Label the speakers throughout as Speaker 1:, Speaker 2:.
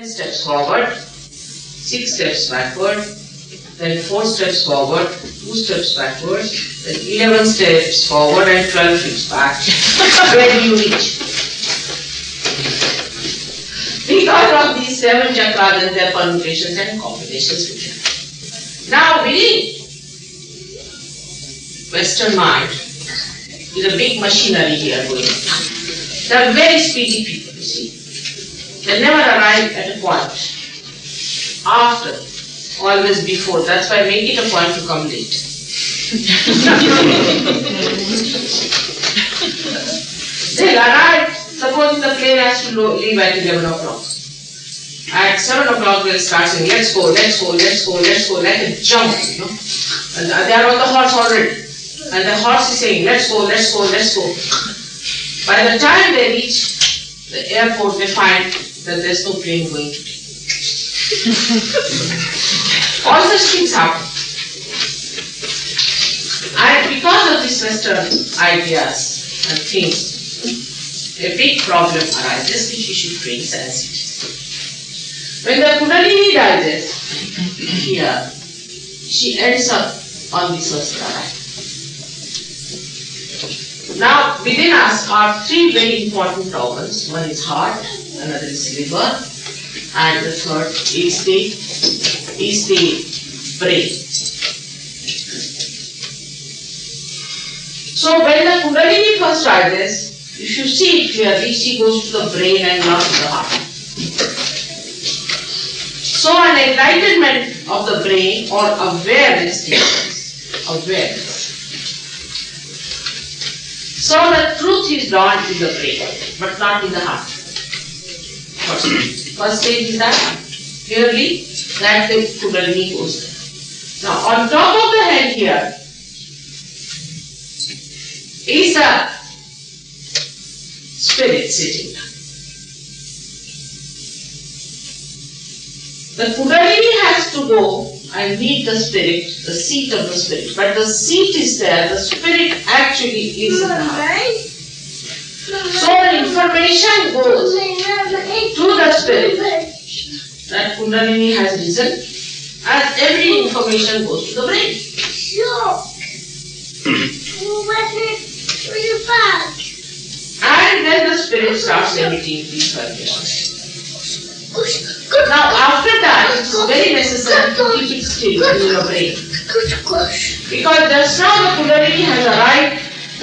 Speaker 1: Steps forward, 6 steps backward, then 4 steps forward, 2 steps backward, then 11 steps forward and 12 steps back. Where do you reach? Because of these 7 chakras and their permutations and combinations. Now within Western mind is a big machinery here going on. They are very speedy people, you see. They never arrive at a point. After, always before. That's why I make it a point to come late. They'll arrive, supposing the plane has to leave at 11 o'clock. At 7 o'clock they'll start saying, let's go, let's go, let's go, let's go, like a jump, you know. And they are on the horse already. And the horse is saying, let's go, let's go, let's go. By the time they reach the airport, they find that there's no plane going today. All such things happen. And because of these Western ideas and things, a big problem arises which we should face as it is. When the Kundalini rises here, she ends up on the Sahasrara. Now, within us are 3 very important organs. One is heart, another is liver, and the third is the brain. So when the Kundalini first rises, if you see it clearly, she goes to the brain and not to the heart. So an enlightenment of the brain or awareness takes place. Awareness. So the truth is dawned in the brain, but not in the heart. First stage is that clearly that the Kundalini goes there. Now on top of the head here is a spirit sitting down. The Kundalini has to go and meet the spirit, the seat of the spirit. But the seat is there, the spirit actually is in the heart. So the information goes to the spirit that Kundalini has risen, and every information goes to the brain. And then the spirit starts emitting these vibrations. Now after that, it is very necessary to keep it still in your brain. Because just now the Kundalini has arrived,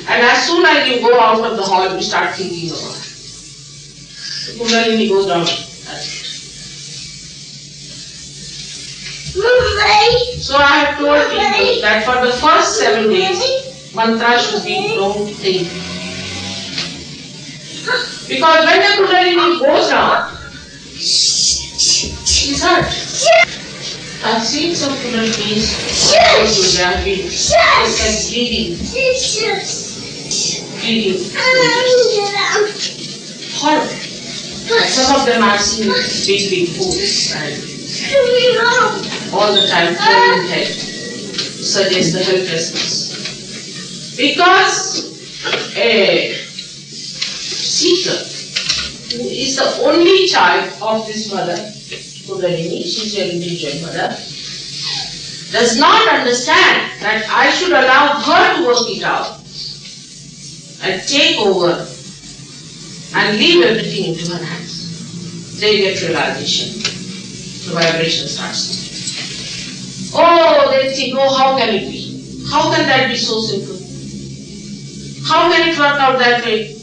Speaker 1: and as soon as you go out of the hall, you start thinking about it. The Kundalini goes down. So I have told people that for the first 7 days, mantra should be don't think. Because when the Kundalini goes down, it's hard. I've seen some Kundalinis, they have been like bleeding. Horrible. Some of them I've seen big holes and all the time turning head suggests the helplessness. Because a seeker who is the only child of this mother, Kundalini, she's your individual mother, does not understand that I should allow her to work it out and take over and leave everything into her hands. They get realization. The vibration starts. Oh, they think, oh, how can it be? How can that be so simple? How can it work out that way?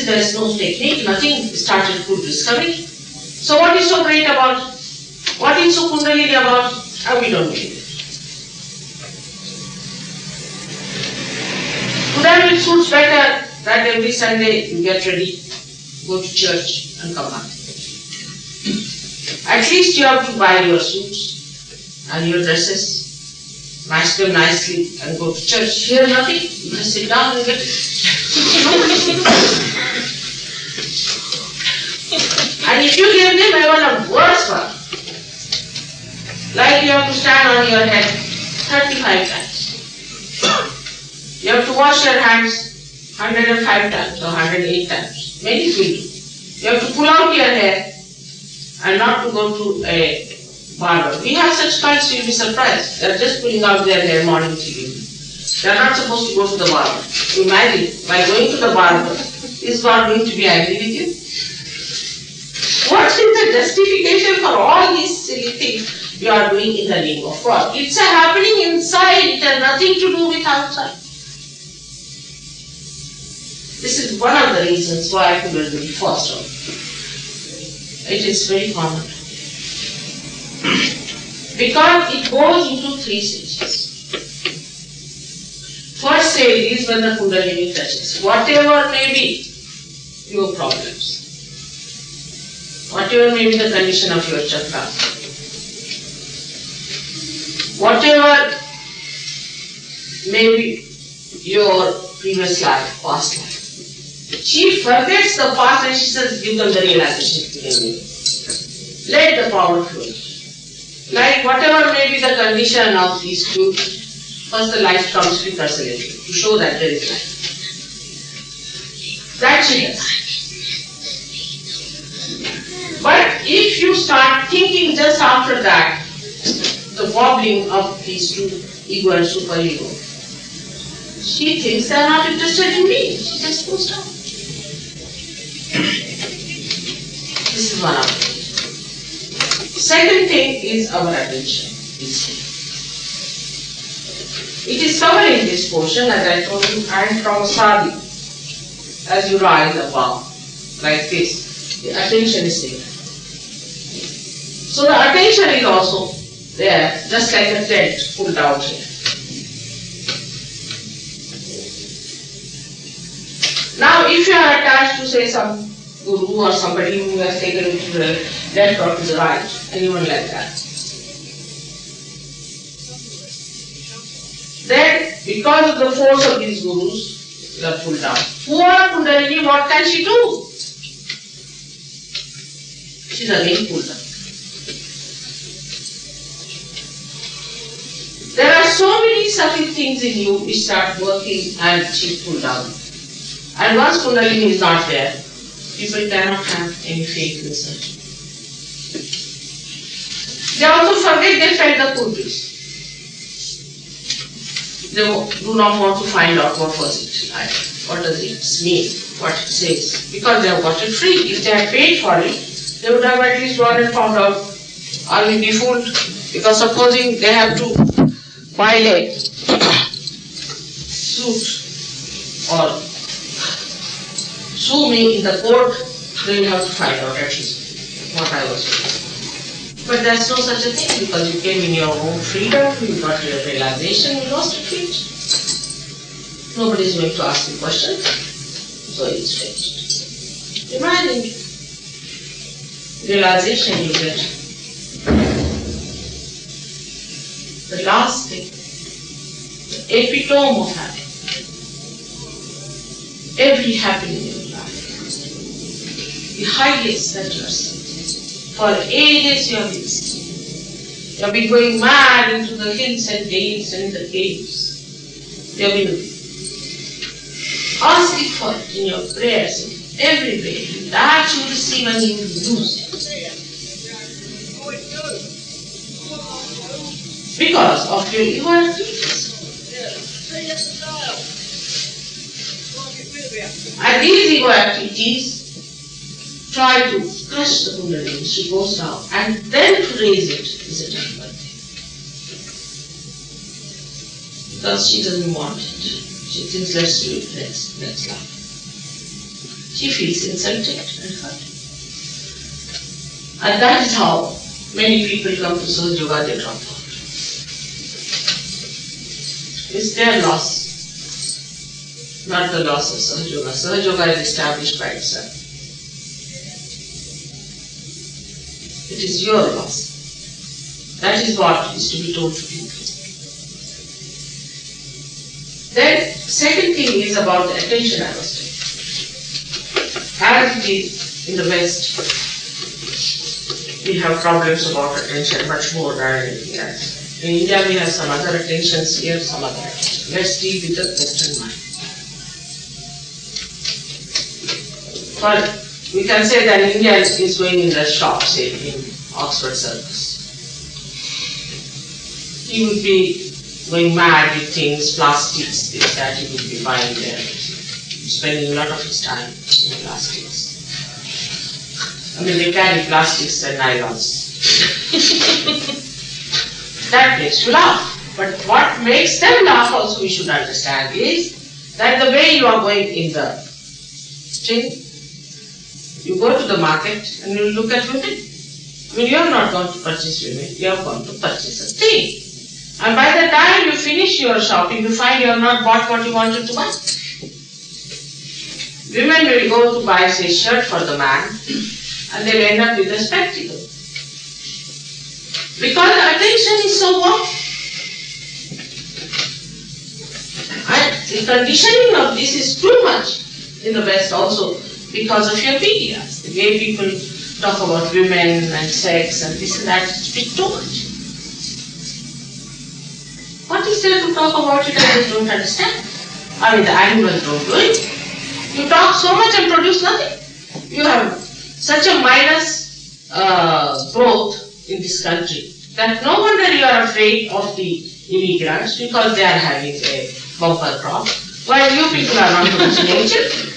Speaker 1: There is no technique, nothing started full discovery. So what is so great about it? What is so Kundalini about it? We don't believe it. Kundalini suits better that every Sunday you get ready, go to church and come back. At least you have to buy your suits and your dresses, match them nicely and go to church. Here nothing, you just sit down and get it. And if you give them even a worse one, like you have to stand on your head 35 times. You have to wash your hands 105 times or 108 times. Many will do. You have to pull out your hair and not to go to a barber. We have such clients, you'll be surprised. They're just pulling out their hair morning till evening. They're not supposed to go to the barber. Imagine, by going to the barber, is God going to be angry with you? What is the justification for all these silly things you are doing in the name of God? It's happening inside, it has nothing to do with outside. This is one of the reasons why Kundalini falls down. It is very common. Because it goes into 3 stages. First stage is when the Kundalini touches. Whatever may be your problems, whatever may be the condition of your chakra, whatever may be your previous life, past life, she forgets the past and she says, give them the realization. Let the power flow. Like whatever may be the condition of these two, first the light comes precursorally to show that there is light. That she does. But if you start thinking just after that, the wobbling of these two, ego and superego, she thinks they are not interested in me. She just goes down. This is one of them. Second thing is our attention. It is covering this portion, as I told you, and from Sadi, as you rise above, like this, the attention is there. So the attention is also there, just like a tent pulled out here. Now, if you are attached to, say, some guru or somebody who has taken it to the left or to the right, anyone like that, then, because of the force of these gurus, you are pulled down. Poor Kundalini, what can she do? She is again pulled down. There are so many subtle things in you which start working and she is pulled down. And once Kundalini is not there, people cannot have any faith in such. They also forget they felt the pull piece. They do not want to find out what was it like, what does it mean, what it says, because they have got it free. If they had paid for it, they would have at least gone and found out, are we befooled? Because supposing they have to file a suit or sue me in the court, they will have to find out at least what I was doing. But there's no such a thing, because you came in your own freedom, you got your realization, you lost your feet. Nobody is going to ask you questions, so it's finished. Imagine realization you get. The last thing, the epitome of happiness. Every happening in your life, the highest that you are seeing. For ages you have been seeing. You have been going mad into the hills and dales and the caves. You have been asking for it in your prayers, in every way. That you receive and you lose it. Because of your ego activities. And these ego activities try to crush the Kundalini, she goes down, and then to raise it is a difficult thing. Because she doesn't want it. She thinks, let's do it, let's laugh. She feels insulted and hurt. And that is how many people come to Sahaj Yoga, they drop out. It's their loss, not the loss of Sahaj Yoga. Sahaj Yoga is established by itself. It is your loss. That is what is to be told to people. Then, second thing is about the attention I was saying. As it is in the West, we have problems about attention much more than anything else. In India, we have some other attentions here, some other attention. Let's deal with the Western mind. For We can say that India is going in the shop, say in Oxford Circus. He would be going mad with things, plastics, this, that, he would be buying there, spending a lot of his time in plastics. I mean, they carry plastics and nylons. That makes you laugh. But what makes them laugh also we should understand is that the way you are going in the thing, you go to the market and you look at women. I mean, you are not going to purchase women, you are going to purchase a thing. And by the time you finish your shopping, you find you have not bought what you wanted to buy. Women will go to buy, say, shirt for the man, and they will end up with a spectacle. Because the attention is so warm. And the conditioning of this is too much in the West also because of your media. The way people talk about women and sex and this and that, it's a bit too much. What is there to talk about it? I just don't understand. I mean, the animals don't do it. You talk so much and produce nothing. You have such a minus growth in this country that no wonder you are afraid of the immigrants because they are having a bumper crop, while you people are not producing any children.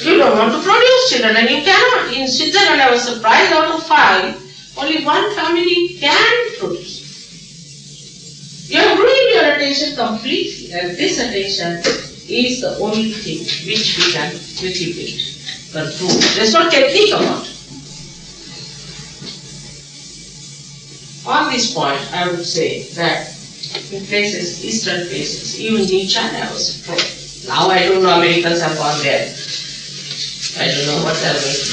Speaker 1: You don't want to produce children and you cannot. In Switzerland, I was surprised, out of 5, only 1 family can produce. You have ruined your attention completely, and this attention is the only thing which we can little bit control. There's no technique about it. On this point, I would say that in places, eastern places, even in China was pro. Now I don't know, Americans have gone there. I don't know what they're going to do.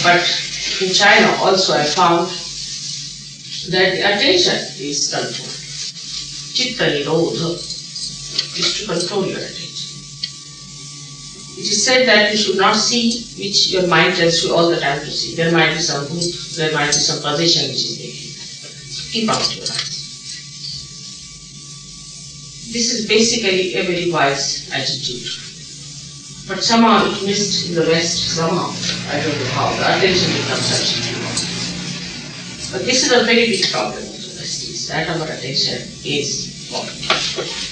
Speaker 1: But in China also I found that the attention is controlled. Chitta nirodha is to control your attention. It is said that you should not see which your mind tells you all the time to see. There might be some booth, there might be some position which is making. Keep out your eyes. This is basically a very wise attitude. But somehow it missed in the West, somehow. I don't know how. The attention becomes such. But this is a very big problem of the West, is that our attention is gone.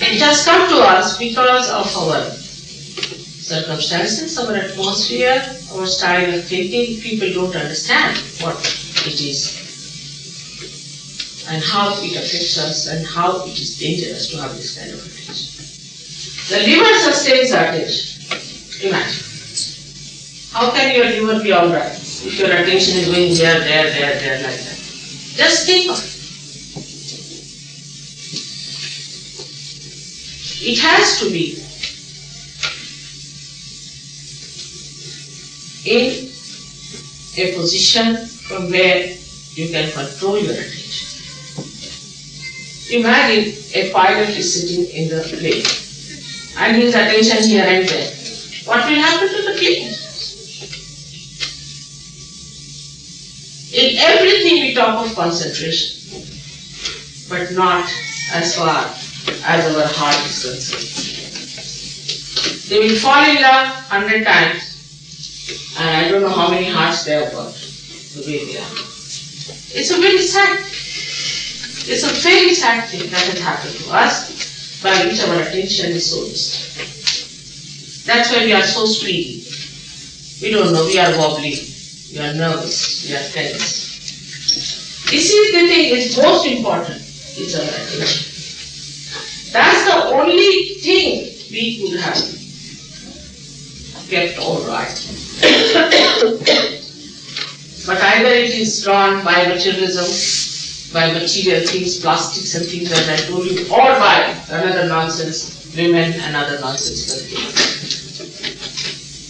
Speaker 1: It has come to us because of our circumstances, our atmosphere, our style of thinking. People don't understand what it is and how it affects us and how it is dangerous to have this kind of attention. The liver sustains attention. Imagine. How can your liver be alright if your attention is going there, like that? Just think of it. It has to be in a position from where you can control your attention. Imagine a pilot is sitting in the plane and his attention here and there. What will happen to the plane? In everything we talk of concentration, but not as far as our heart is concerned. They will fall in love 100 times, and I don't know how many hearts they have got, the way they are. It's a very sad thing. It's a very sad thing that has happened to us, by which our attention is so disturbed. That's why we are so speedy. We don't know, we are wobbly, we are nervous, we are tense. This is the thing, it's most important, is our attention. That's the only thing we could have kept all right. But either it is drawn by materialism, by material things, plastics and things that I told you, or by another nonsense, women and other nonsensical things.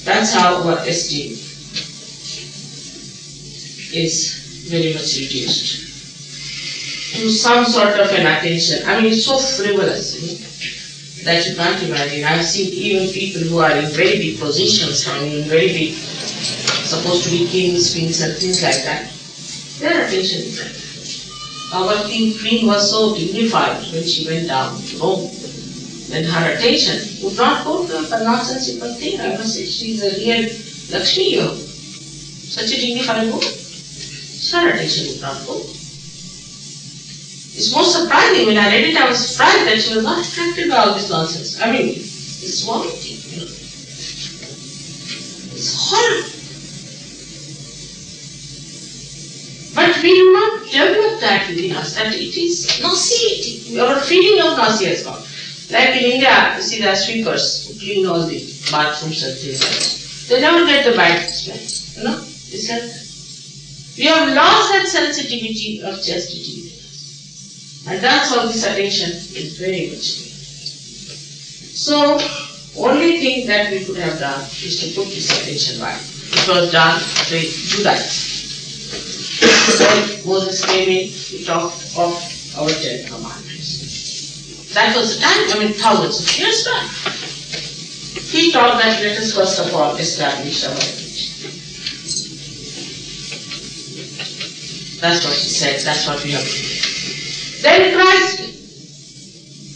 Speaker 1: That's how our esteem is very much reduced to some sort of an attention. I mean, it's so frivolous, that you can't imagine. I've seen even people who are in very big positions, I mean, very big, supposed to be kings, queens and things like that. Their attention is like that. Our queen was so dignified when she went down to Rome. then her attention would not go to a nonsensical thing. I must say, she is a real Lakshmi yoga. Such a dignified woman. Her attention would not go. It's most surprising. When I read it, I was surprised that she was not attracted by all this nonsense. I mean, it's vomiting, It's horrible. But we do not develop that within us, that it is nauseating. Our feeling of nausea is gone. Like in India, you see the sweepers who clean all the bathrooms and things like that. They never get the bad smell. It's like that. We have lost that sensitivity of chastity within us. And that's all this attention is very much needed. So, only thing that we could have done is to put this attention back. It was done with Judas. When Moses came in, he talked of our 10 commandments. That was the time, thousands of years back. He taught that let us first of all establish our attention. That's what he said, that's what we have to do. Then Christ did.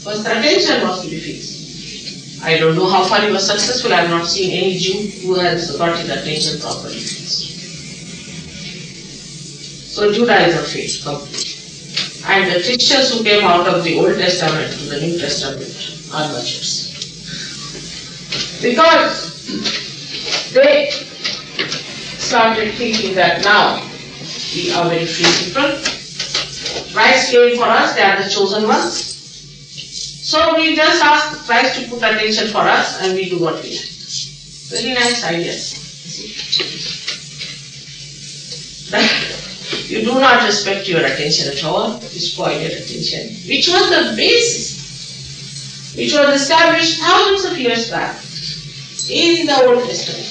Speaker 1: First the attention was to be fixed. I don't know how far he was successful. I have not seen any Jew who has got his attention properly fixed. So Judaism failed completely. And the Christians who came out of the Old Testament to the New Testament are virtuous. Because they started thinking that now we are very free people. Christ came for us, they are the chosen ones. So we just ask Christ to put attention for us and we do what we like. Very nice ideas. You do not respect your attention at all, you spoil your attention, which was the basis, which was established thousands of years back in the Old Testament,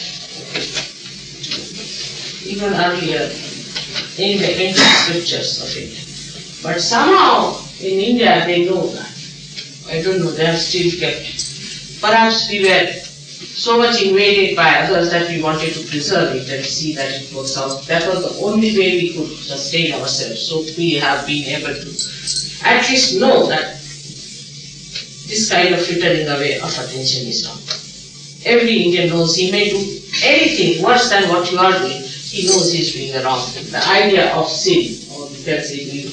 Speaker 1: even earlier in the ancient scriptures of it. But somehow in India they know that. I don't know, they have still kept. Perhaps we were so much invaded by others that we wanted to preserve it and see that it works out. That was the only way we could sustain ourselves. So we have been able to at least know that this kind of frittering away of attention is wrong. Every Indian knows he may do anything worse than what you are doing. He knows he is doing the wrong thing. The idea of sin, or you can say doing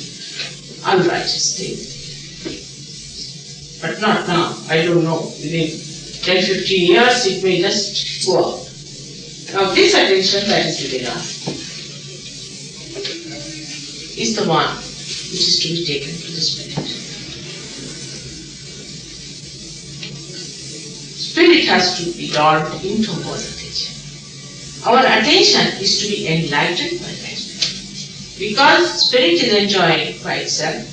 Speaker 1: unrighteous thing. But not now. I don't know. Within 10-15 years, it may just go out. Now, this attention that is within us is the one which is to be taken to the Spirit. Spirit has to be drawn into our attention. Our attention is to be enlightened by that Spirit. Because Spirit is enjoying by itself,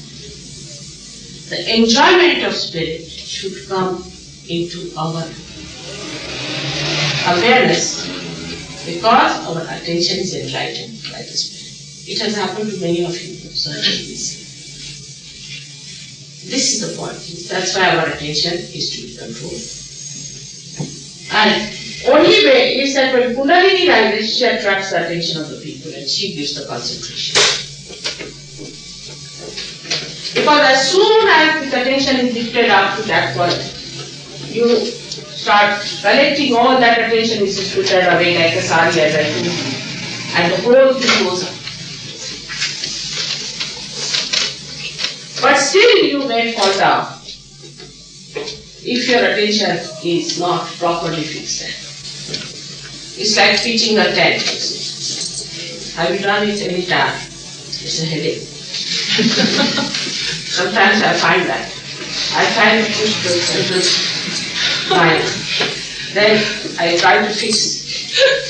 Speaker 1: the enjoyment of Spirit should come into our awareness because our attention is enlightened by the Spirit. It has happened to many of you, certainly this. This is the point. That's why our attention is to be controlled. And only way is that when Kundalini rises, she attracts the attention of the people and she gives the concentration. Because as soon as this attention is lifted up to that point, you start collecting all that attention which is filtered away like a sari as I told you, and the whole thing goes up. But still you may fall down if your attention is not properly fixed. It's like pitching a tent. Have you done it any time? It's a headache. Sometimes I find that. I try to push the center line. Then I try to fix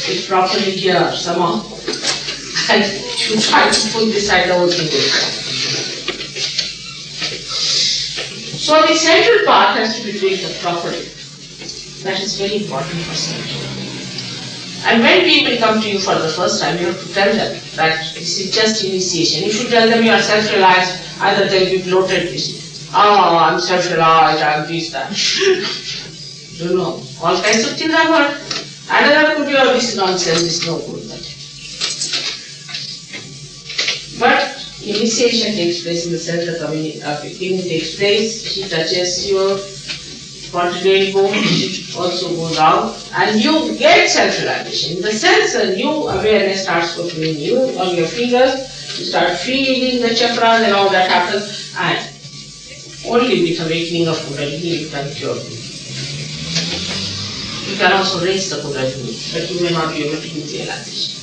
Speaker 1: it properly here somehow. And you try to pull this side, the whole thing goes down. So the central part has to be doing properly. That is very important for central. And when people come to you for the first time, you have to tell them that this is just initiation. You should tell them you are self-realized, either they'll be bloated. Oh, I'm self-realized, I'm this, that. You know, all kinds of things I've heard. Another could be, oh, this nonsense, this is no good. But initiation takes place in the center, beginning takes place, she touches your spontaneous boom, it also goes out, and you get self-realization. In the sense, a new awareness starts occurring you on your fingers, you start feeling the chakras and all that happens, and only with awakening of Kundalini you can cure it. You can also raise the Kundalini, but you may not be able to do realization.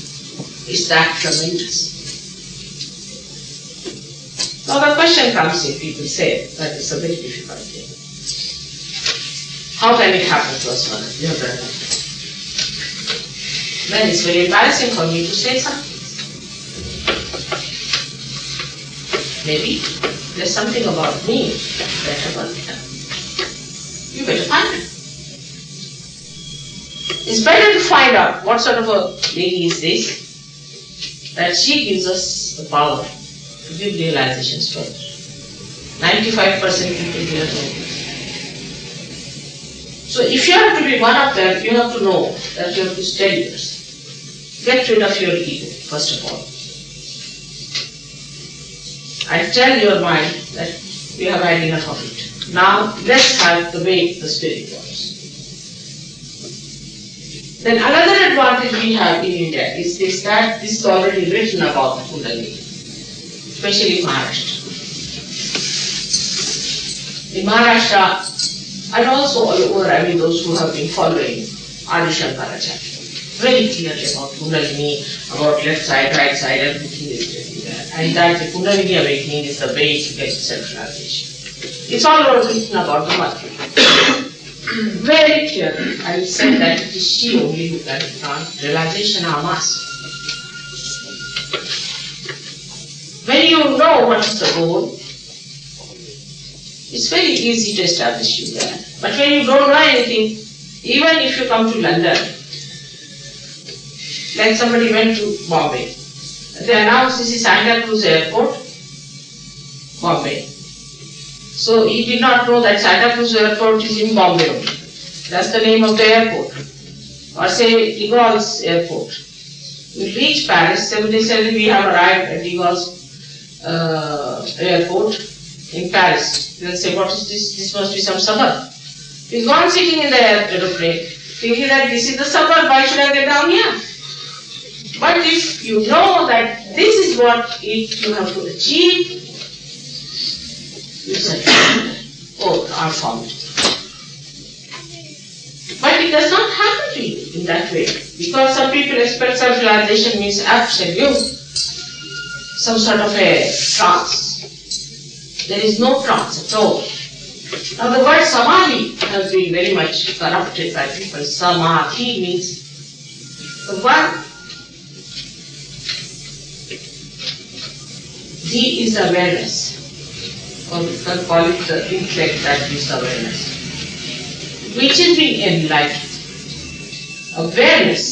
Speaker 1: It's that tremendous. Now the question comes in, people say that it's a very difficult thing. How can it happen to us, Mother? You have done nothing. Then it's very embarrassing for me to say something. Maybe there's something about me that I want to tell. You better find it. It's better to find out what sort of a lady is this, that she gives us the power to give realizations further. 95% people do not know this. So if you have to be one of them, you have to know that you have to steady yourself. Get rid of your ego, first of all. I tell your mind that we have had enough of it. Now let's have the way the spirit works. Then another advantage we have in India is this, that this is already written about Kundalini, especially in Maharashtra. In Maharashtra, and also all over, I mean those who have been following Adi Shankaracharya, very clearly about Kundalini, about left side, right side, everything is written there. And that the Kundalini awakening is the way to get self-realization. It's all written about the mother. Very clearly, I said that it is she only who can grant realization of mass. When you know what is the goal, it's very easy to establish you there. But when you don't know anything, even if you come to London, like somebody went to Bombay, they announced this is Santa Cruz Airport, Bombay. So he did not know that Santa Cruz Airport is in Bombay only. That's the name of the airport. Or say de Gaulle's Airport. We reach Paris, 77 we have arrived at de Gaulle's airport in Paris. They'll say, what is this? This must be some suburb. We've gone sitting in the aeroplane, thinking that this is the suburb, why should I get down here? But if you know that this is what you have to achieve, you say, oh, I found it. But it does not happen to you in that way. Because some people expect self-realization means absolute, some sort of a trance. There is no trance at all. Now the word samadhi has been very much corrupted by people. Samadhi means the one. D is awareness. Or we can call it the intellect that is awareness. Which is being enlightened. Awareness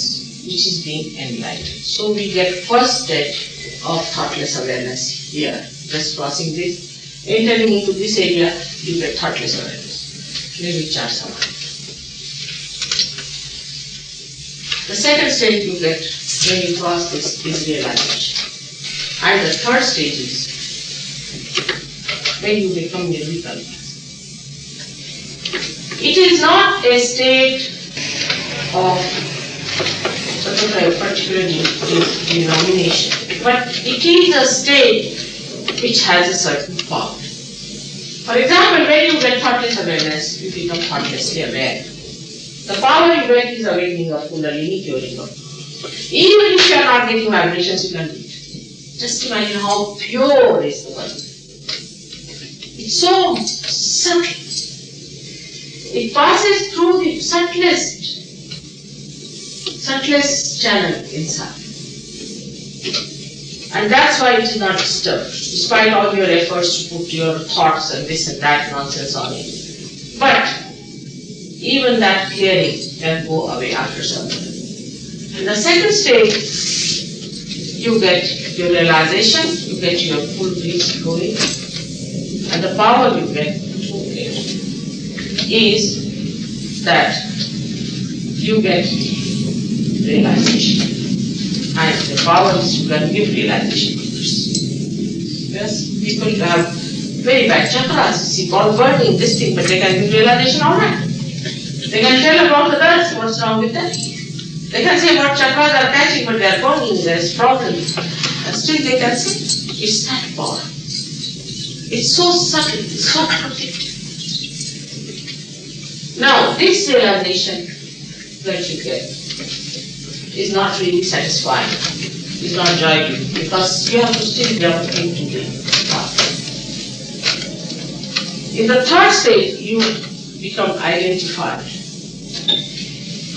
Speaker 1: which is being enlightened. So we get first stage of thoughtless awareness here. Just crossing this. Entering into this area, you get thoughtless awareness. We reach our samadhi. The second stage you get when you cross this is realization. And the third stage is when you become nirvikalpa. It is not a state of sort of a particular denomination, but it is a state which has a certain power. For example, when you get thoughtless awareness, you become thoughtlessly aware. The power you get is awakening of Kundalini, curing of. Even if you are not getting vibrations, you can do it. Just imagine how pure is the world. It's so subtle. It passes through the subtlest channel inside. And that's why it is not disturbed, despite all your efforts to put your thoughts and this and that nonsense on it. But even that clearing can go away after some time. In the second stage, you get your realization, you get your full peace going, and the power you get through it is that you get realization. And the power is you can give realization to others. Yes, people have very bad chakras, you see, all burning this thing, but they can give realization all right. They can tell about others what's wrong with them. They can say what chakras are catching, but they are burning, there is problem. And still they can say, it's that power. It's so subtle, it's so protective. Now, this realization that you get is not really satisfying. It's not joyful, because you have to still be able to think to the path. In the third stage, you become identified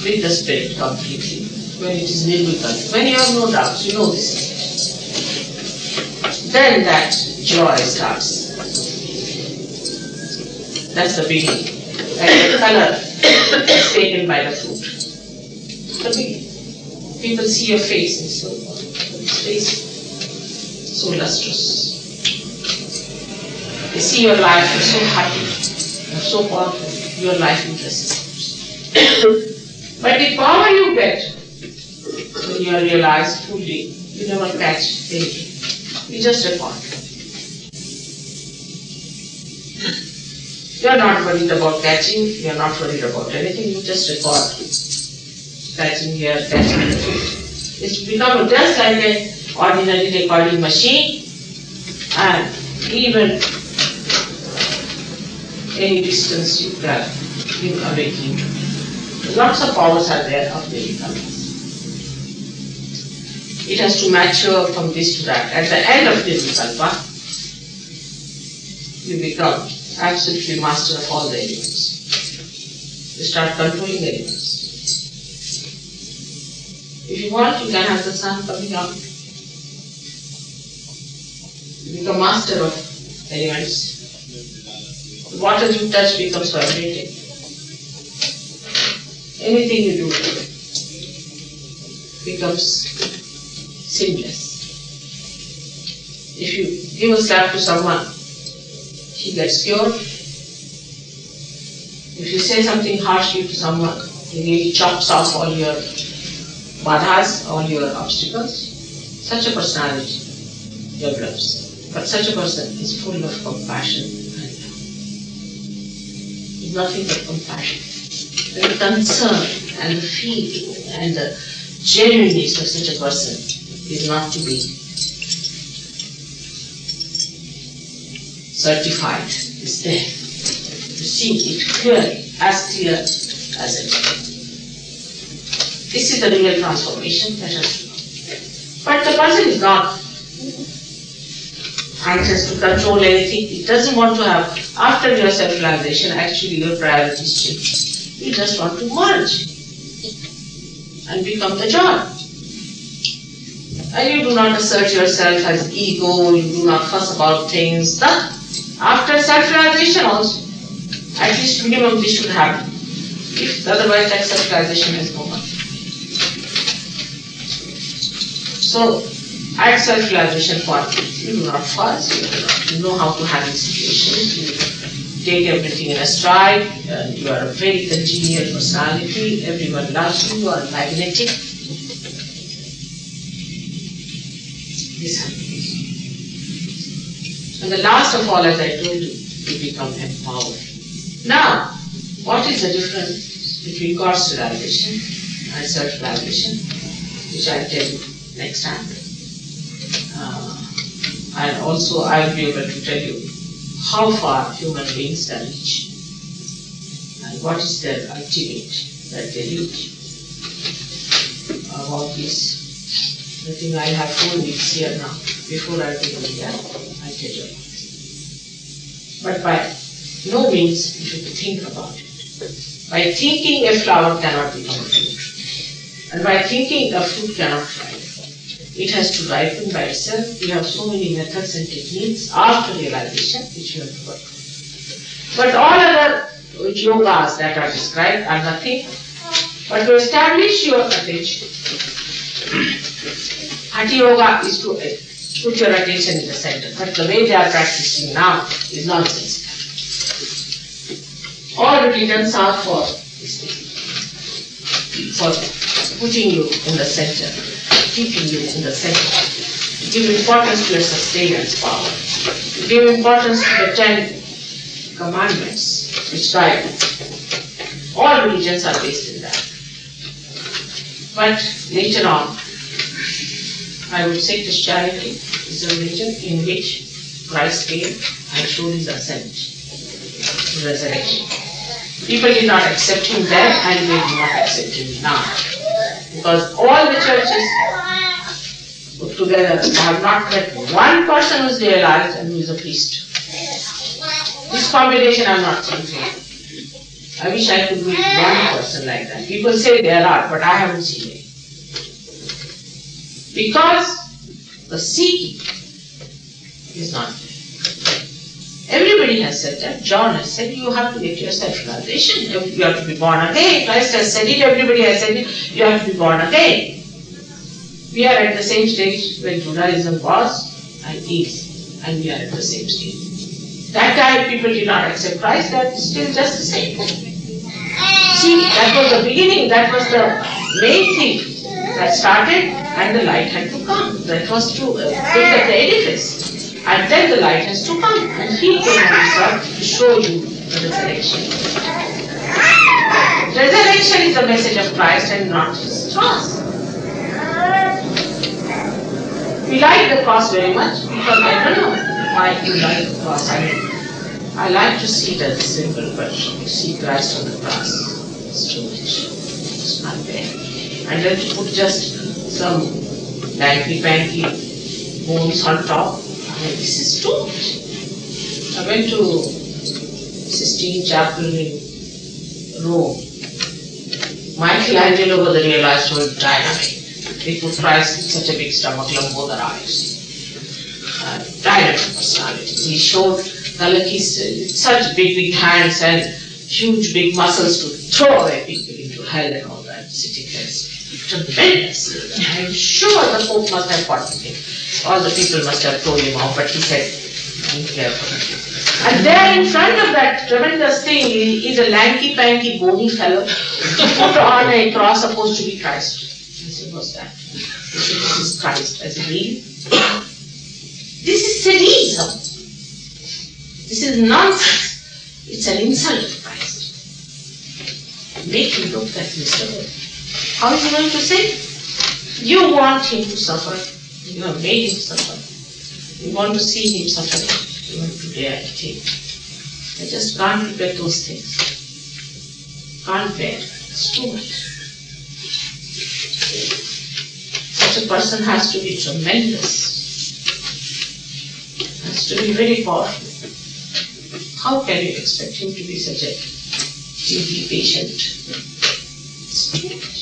Speaker 1: with the spirit completely, when it is nirvikalpa. When you have no doubts, you know this. Then that joy starts. That's the beginning. And the color is taken by the fruit. The beginning. People see your face and so this face so lustrous. They see your life, you're so happy, you're so powerful, your life interests. But the power you get when you are realized fully, you never catch anything. You just record. You are not worried about catching, you are not worried about anything, you just record. Catching here, catching there. It's become just like an ordinary recording machine, and even any distance you can give awakening. Lots of powers are there of the vikalpas. It has to mature from this to that. At the end of the vikalpa, you become absolutely master of all the elements. You start controlling elements. If you want, you can have the sun coming out. You become master of elements. The water you touch becomes vibrating. Anything you do becomes seamless. If you give a slap to someone, he gets cured. If you say something harshly to someone, he really chops off all your badhas, all your obstacles. Such a personality develops. But such a person is full of compassion and love. He's nothing but compassion. The concern and the feeling and the genuineness of such a person is not to be certified. It's there. You see it clearly, as clear as it. This is the real transformation that has to come. But the person is not anxious to control anything. It doesn't want to have, after your self-realization, actually your priorities change. You just want to merge and become the joy. And you do not assert yourself as ego, you do not fuss about things. That after self-realization also, at least minimum this should happen. If otherwise that self-realization is no one. So, at self-realization point, you do not fuss, you know how to handle situations, you take everything in a stride, you are a very congenial personality, everyone loves you, you are magnetic. This happens. And the last of all, as I told you, you become empowered. Now, what is the difference between God's realization and self-realization, which I'll tell you next time. And also I'll be able to tell you how far human beings can reach and what is their ultimate that they reach. About this, I think I have 4 weeks here now. Before I go there, I'll tell you about it. But by no means you should think about it. By thinking a flower cannot become a fruit. And by thinking a fruit cannot ripen. It has to ripen by itself. You have so many methods and techniques after realization which you have to work. But all other yogas that are described are nothing but to establish your attention. Hatha yoga is to put your attention in the center. But the way they are practicing now is nonsense. All religions are for this thing. For putting you in the center, keeping you in the center. Give importance to your sustenance power. Give importance to the 10 commandments which guide you. All religions are based in that. But later on, I would say Christianity is a religion in which Christ came and showed his ascent, resurrection. People did not accept him then and they do not accept him now. Because all the churches put together have not met one person who is realized and who is a priest. This combination I am not seeing. I wish I could meet one person like that. People say there are, but I haven't seen it. Because the seeking is not there. Everybody has said that. John has said you have to get your self-realization. You have to be born again. Christ has said it. Everybody has said it. You have to be born again. We are at the same stage when Judaism was and is. And we are at the same stage. That time people did not accept Christ. That's still just the same thing. See, that was the beginning. That was the main thing that started, and the light had to come. That was to build up the edifice. And then the light has to come. And he came himself to show you the resurrection. Resurrection is the message of Christ and not his cross. We like the cross very much because I don't know why you like the cross. I like to see it as a symbol, but to see Christ on the cross is too much. It's not there. And then to put just some lanky-panky bones on top, this is too much. I went to Sistine Chapel in Rome. Michelangelo was the realized whole dynamic. They put Christ with such a big stomach, Lambodar eyes. Dynamic personality. He showed such big hands and huge big muscles to throw away people into hell and all that. Sitting there. Tremendous. I'm sure the Pope must have fought with him. All the people must have thrown him out, but he said, be careful. And there in front of that tremendous thing is a lanky-panky, bony fellow put on a cross supposed to be Christ. I said, what's that? He said, this is Christ. I said, really? This is sadism. This is nonsense. It's an insult to Christ. Make him look that miserable. How is he going to say? You want him to suffer. You have made him suffer. You want to see him suffer. You want to dare it. I just can't bear those things. Can't bear. It's too much. Such a person has to be tremendous. Has to be very powerful. How can you expect him to be such a deeply patient? It's too much.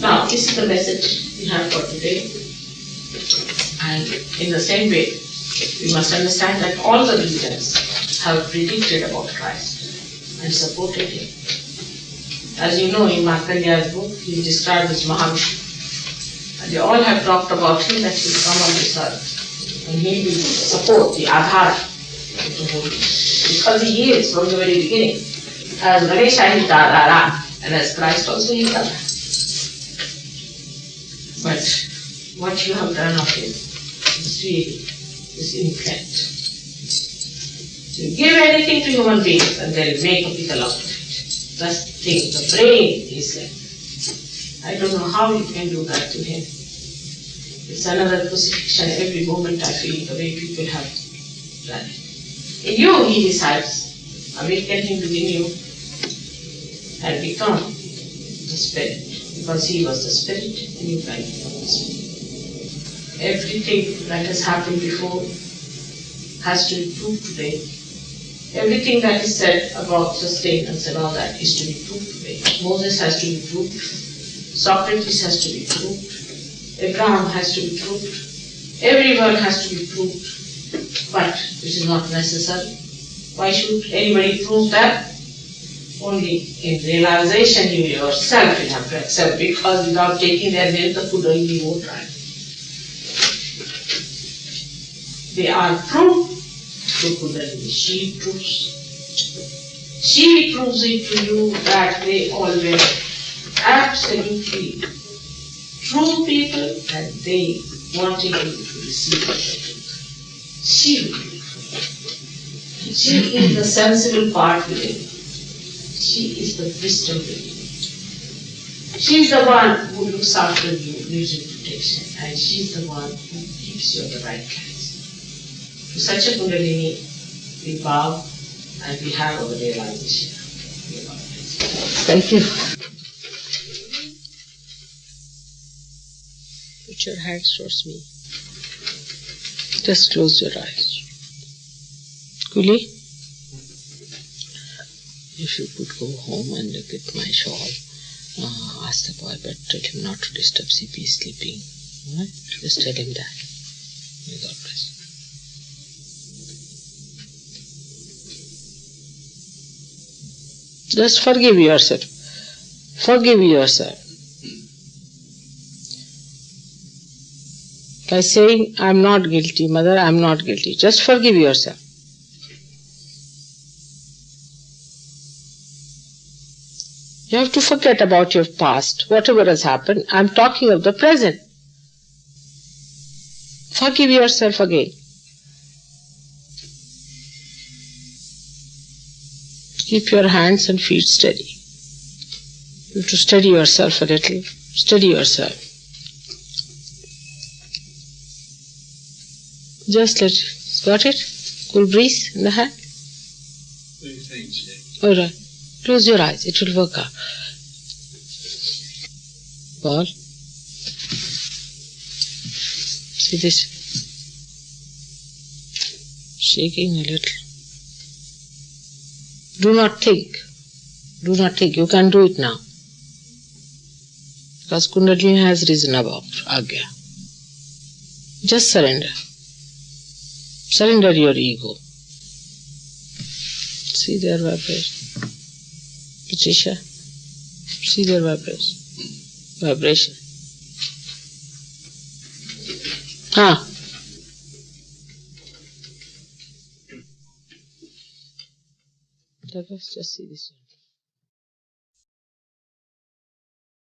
Speaker 1: Now, this is the message we have for today. And in the same way, we must understand that all the religions have predicted about Christ and supported him. As you know, in Markandeya's book, he is described as Mahavishnu. And they all have talked about him that he will come on this earth. And he will support the Adhara of the whole. Because he is from the very beginning. As Ganesha is the Adhara, and as Christ also is the Adhara. But what you have done of him is really infinite. You give anything to human beings and they'll make a pickle out of it. That's the thing, the brain is like, I don't know how you can do that to him. It's another crucifixion every moment I feel the way people have done it. In you he decides, awaken him within you and become the spirit. Because he was the spirit and you can become the spirit. Everything that has happened before has to be proved today. Everything that is said about sustenance and all that is to be proved today. Moses has to be proved. Socrates has to be proved. Abraham has to be proved. Everyone has to be proved. But it is not necessary. Why should anybody prove that? Only in realization you yourself will have to accept, because without taking their name the Kundalini won't rise. They are proof to Kundalini. She proves. She proves it to you that they all were absolutely true people and they wanted you to receive the truth. She will. She is the sensible part within. She is the wisdom lady. She is the one who looks after you, gives you protection, and she's the one who keeps you on the right track. To such a Kundalini, we bow and we have our realization.
Speaker 2: Thank you. Put your hands towards me. Just close your eyes. Kuli, if you could go home and look at my shawl, ask the boy, but tell him not to disturb CP is sleeping. Right? Just tell him that. May God bless. Just forgive yourself. Forgive yourself. By saying, I am not guilty, Mother, I am not guilty. Just forgive yourself. You have to forget about your past. Whatever has happened, I am talking of the present. Forgive yourself again. Keep your hands and feet steady. You have to steady yourself a little. Steady yourself. Just let it. Got it? Cool breeze in the hand?
Speaker 3: Very faintly.
Speaker 2: Alright. Close your eyes. It will work out. Paul. See this? Shaking a little. Do not think. Do not think. You can do it now. Because Kundalini has risen above Agya. Just surrender. Surrender your ego. See their vibration. Patricia, see their vibration. Vibration. Just see this one.